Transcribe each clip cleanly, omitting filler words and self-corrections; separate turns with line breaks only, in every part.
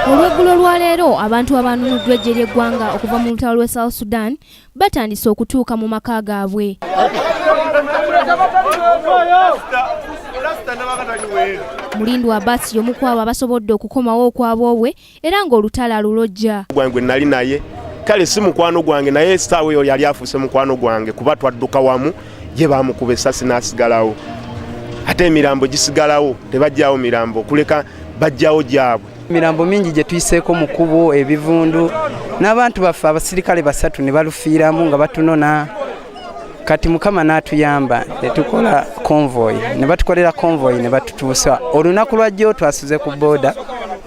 Olweggulo lwa leero abantu abanunuddwa eggye ly'eggwanga okuva mu lutalo lw'e South Sudan batandise okutuuka mu maka gaabwe. Mulindwa Abasi y'omu ku abo abasobodde okukomawo okwabwe era ng'olutalo alulojja.
Gwange nali naye kale si mukwano gwange naye sitaawe oyo yali afuuse mukwano gwange kuba twadduka wamu ye baamukuba essasi n'asigalawo. Ate emirambo gisigalawo tebajjawo mirambo kuleka bajjawo gyabwe.
Mirambo mingi gye tuyiseeko mu kkubo ebivundu n'abantu baffe abasirikale basatu ne balufiiramu nga batunona. Kati Mukama n'atuyamba ne tukola convoy ne batukolera convoy ne batutuusa olunaku lwajjo twasuze ku booda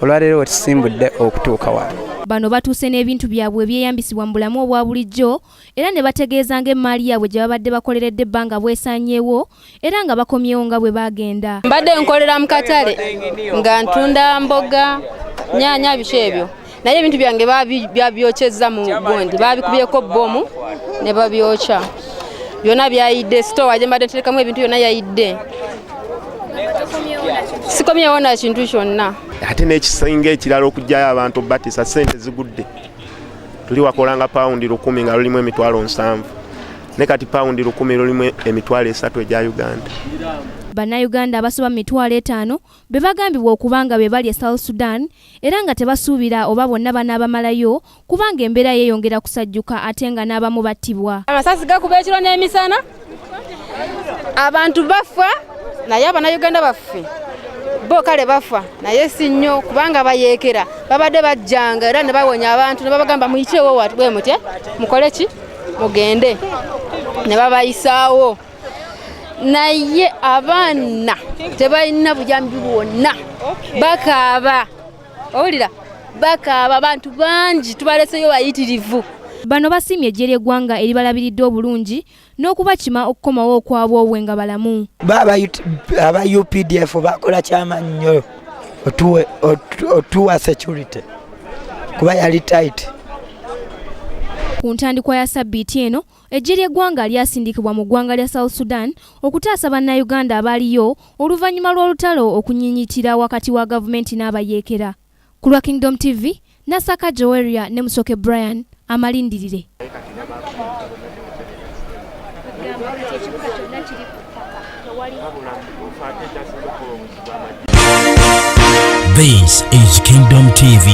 olwaleero wetusimbudde okutuuka wano.
Bano batuuse n'ebintu byabwe ebyeyambisibwa mu bulamu obwa bulijjo era ne bategeeza ng'emmaali yaabwe gye babadde bakoleredde ebbanga bwesaanyeewo era nga bakomyewo nga bwe bagenda.
Mbadde nkolera mu katale nga ntunda mboga nyaanya biki ebyo naye ebintu byange babyokyezza mu gundi babikubyeko bbomu ne babyokya byonna byayidde sitowa gye mbadde nterekamu ebintu byonna yayidde sikomyewo na kintu kyonna.
Ate n'ekisinga ekirala okugyayo abantu batisa ssente zigudde tuli wakolanga paundi 10 nga lulimu emitwalo 7 ne kati paundi 10 lulimu emitwalo 3 egya Uganda.
Bannayuganda abasoba mu mitwalo 5 be bagambibwa okubanga be bali e South Sudan era nga tebasuubira oba bonna banaabamalayo kubanga embeera yeeyongera kusajjuka ate nga n'abamu battibwa.
Amasasi gakuba ekiro n'emisana abantu bafa naye Abannayuganda baffe bo kale bafa naye si nnyo kubanga bayeekera babadde bajjanga era ne bawonya abantu ne babagamba muyiteewo watu bwe mutye mukole ki mugende ne babayisaawo naye abaana tebalina bujambi bwonna bakaaba owulira bakaaba abantu bangi tubaleseyo bayitirivu.
Bano basiimye eggye ly'eggwanga eribalabiridde obulungi n'okubakima okukomawo okwabwe nga balamu.
Aba UPDF bakola kyamaanyi nnyo otuwa security kuba yali tight.
Ku ntandikwa ya sabbiiti eno eggye ly'eggwanga lyasindikibwa mu ggwanga lya South Sudan okutaasa Bannayuganda abaliyo oluvanyuma lw'olutalo okunyinyitira wakati wa gavumenti n'abayeekera. Ku lwa Kingdom TV, Nassaka Joweria ne Musoke Brian amalindirire.
This is Kingdom TV.